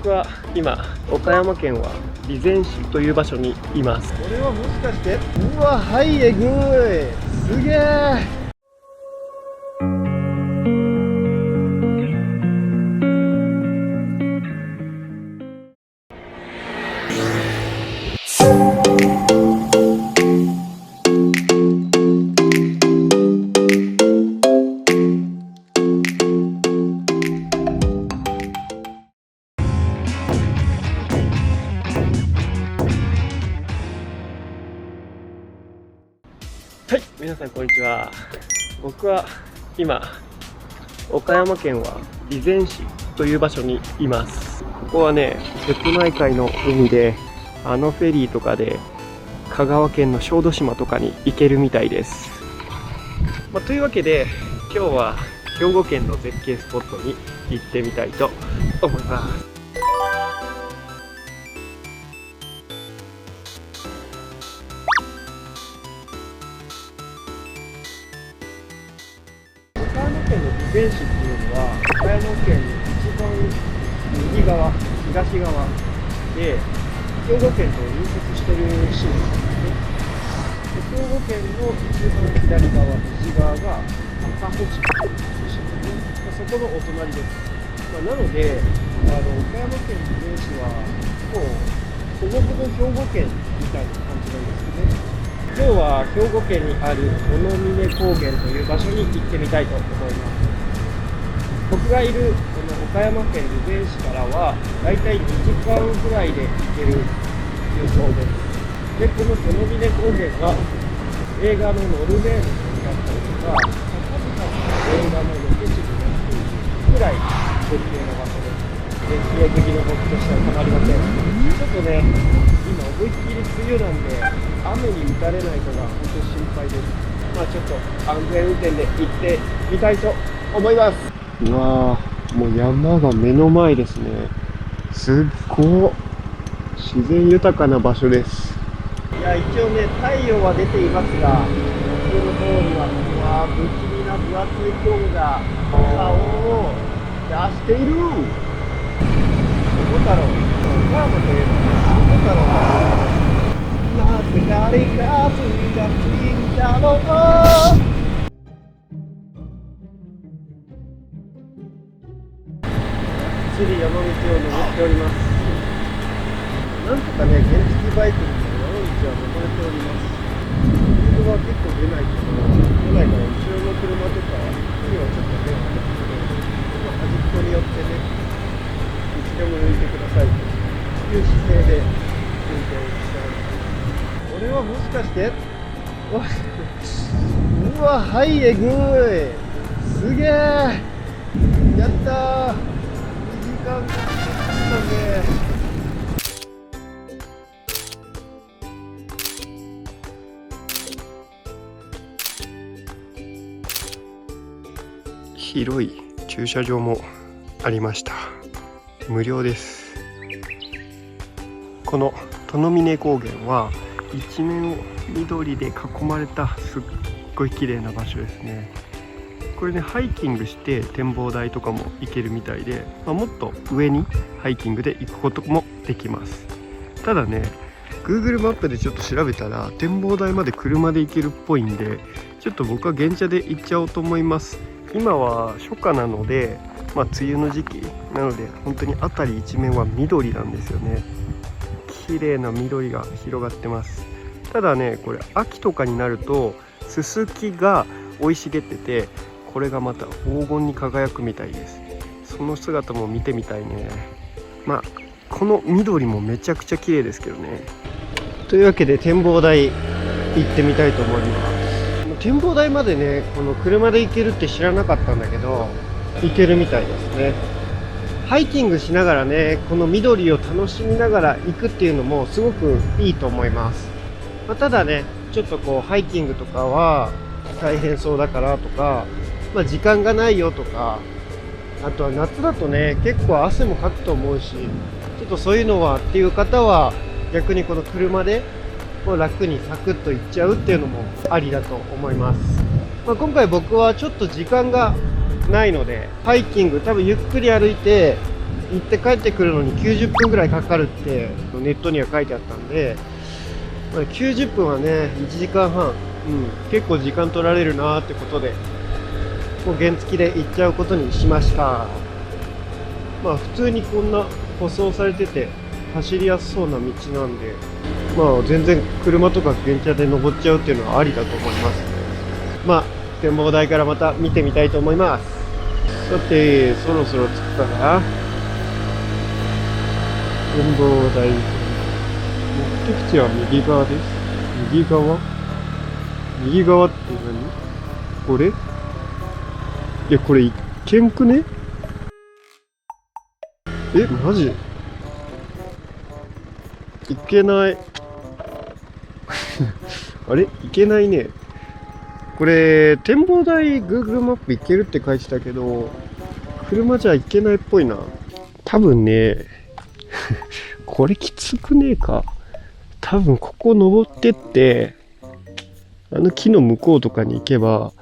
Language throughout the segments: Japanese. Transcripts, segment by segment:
僕は今岡山県は備前市という場所にいます。これはもしかして、うわ、はい、えぐい、すげえ。はい、皆さんこんにちは。僕は今岡山県は備前市という場所にいます。ここはね、瀬戸内海の海で、フェリーとかで香川県の小豆島とかに行けるみたいです。というわけで今日は兵庫県の絶景スポットに行ってみたいと思います。岡山県の備前市っていうのは岡山県の一番右側、東側で兵庫県と隣接している市なんですね。兵庫県の一番左側、西側が赤穂市という市ですね。そこのお隣です。なので岡山県備前市はもうほぼほぼ兵庫県みたいな感じなんですよね。今日は兵庫県にある物峰高原という場所に行ってみたいと思います。僕がいるこの岡山県備前市からはだいたい2時間ぐらいで行ける予想です。で、この物峰高原は映画のノルウェーの国だったりとか、数々の映画のロケ地になっているくらい絶景の場所です。絶景好きの僕としてはたまりません。ちょっとね、今思いっきり梅雨なんで雨に打たれないかが本当に心配です。ちょっと安全運転で行ってみたいと思います。うわー、もう山が目の前ですね。すっごい自然豊かな場所です。いや、一応ね、太陽は出ていますが、僕の方にはうわー、不気味な分厚い雲が顔を出している。桃太郎、岡山といえば桃太郎だ。なぜ誰かついたんだろう。山道を登っております。なんとかね、原付バイクにも山道は登れております。僕は結構出ないけど、出ないから後ろの車とかにはちょっと出ないですけど、端っこによってね、いつでも抜いてくださいという姿勢で運転しております。これはもしかして、うわ、はい、えぐい、すげえ、やったー。広い駐車場もありました。無料です。この殿峰高原は一面を緑で囲まれたすっごい綺麗な場所ですね。これね、ハイキングして展望台とかも行けるみたいで、もっと上にハイキングで行くこともできます。ただね、 Google マップでちょっと調べたら展望台まで車で行けるっぽいんで、ちょっと僕は原チャで行っちゃおうと思います。今は初夏なので、梅雨の時期なので本当に辺り一面は緑なんですよね。綺麗な緑が広がってます。ただね、これ秋とかになるとススキが生い茂ってて、これがまた黄金に輝くみたいです。その姿も見てみたいね。この緑もめちゃくちゃ綺麗ですけどね。というわけで展望台行ってみたいと思います。展望台までね、この車で行けるって知らなかったんだけど、行けるみたいですね。ハイキングしながらね、この緑を楽しみながら行くっていうのもすごくいいと思います。ただね、ちょっとハイキングとかは大変そうだからとか、時間がないよとか、あとは夏だとね、結構汗もかくと思うし、ちょっとそういうのはっていう方は逆にこの車で楽にサクッと行っちゃうっていうのもありだと思います。今回僕はちょっと時間がないので、ハイキング多分ゆっくり歩いて行って帰ってくるのに90分ぐらいかかるってネットには書いてあったんで、まあ、90分はね1時間半、結構時間取られるなーってことで、もう原付で行っちゃうことにしました。まあ普通にこんな舗装されてて走りやすそうな道なんで、まあ全然車とか原チャで登っちゃうっていうのはありだと思います。まあ展望台からまた見てみたいと思います。さてそろそろ着くかな。展望台、目的地は右側です。右側って何？これ？いやこれ一見くね？マジ？いけないあれ？いけないね。これ展望台 Google マップ行けるって書いてたけど、車じゃ行けないっぽいな。多分ねこれきつくねえか。多分ここ登ってってあの木の向こうとかに行けば、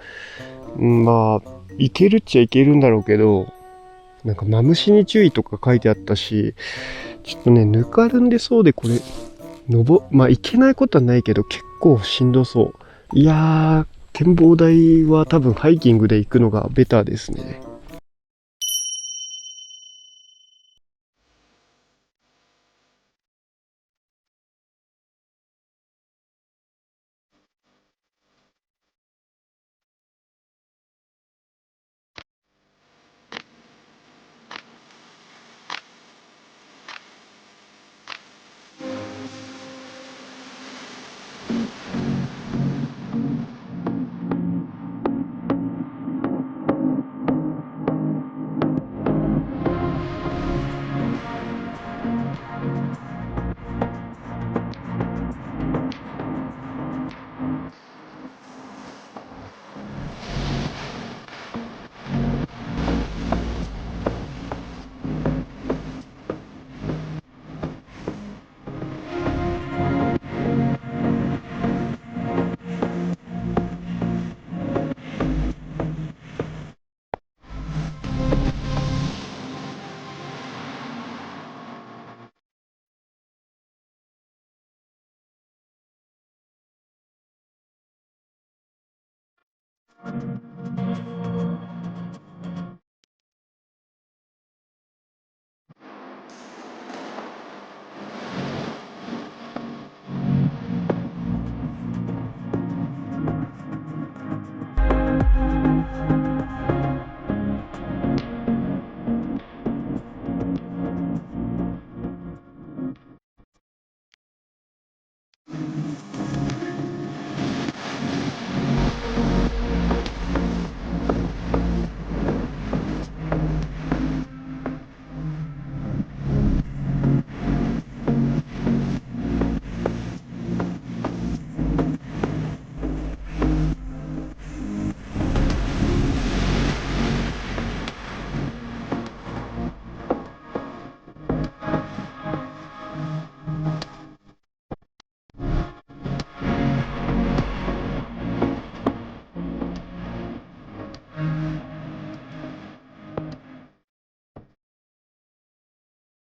まあ行けるっちゃ行けるんだろうけど、なんかマムシに注意とか書いてあったし、ちょっとねぬかるんでそうで、これまあ行けないことはないけど結構しんどそう。いやー、展望台は多分ハイキングで行くのがベターですね。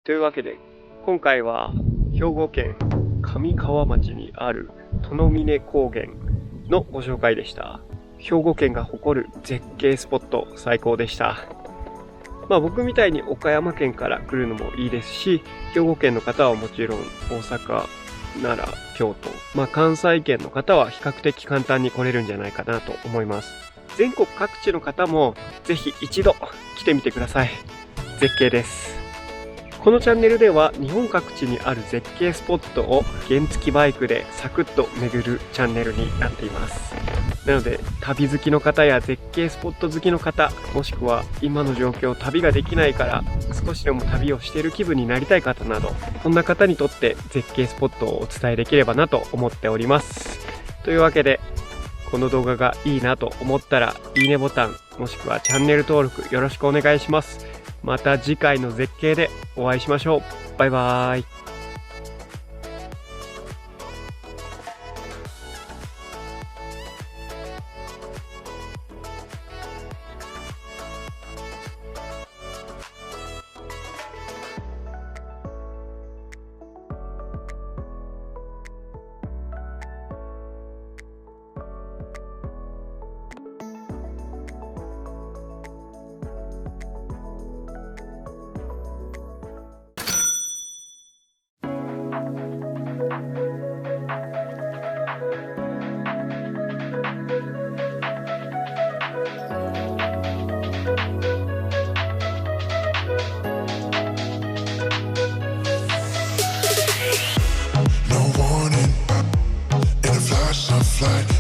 というわけで今回は兵庫県上川町にある殿峰高原のご紹介でした。兵庫県が誇る絶景スポット、最高でした。まあ僕みたいに岡山県から来るのもいいですし、兵庫県の方はもちろん大阪、奈良、京都、関西圏の方は比較的簡単に来れるんじゃないかなと思います。全国各地の方もぜひ一度来てみてください。絶景です。このチャンネルでは日本各地にある絶景スポットを原付バイクでサクッと巡るチャンネルになっています。なので旅好きの方や絶景スポット好きの方、もしくは今の状況旅ができないから少しでも旅をしている気分になりたい方など、そんな方にとって絶景スポットをお伝えできればなと思っております。というわけでこの動画がいいなと思ったらいいねボタン、もしくはチャンネル登録よろしくお願いします。また次回の絶景でお会いしましょう。バイバーイ。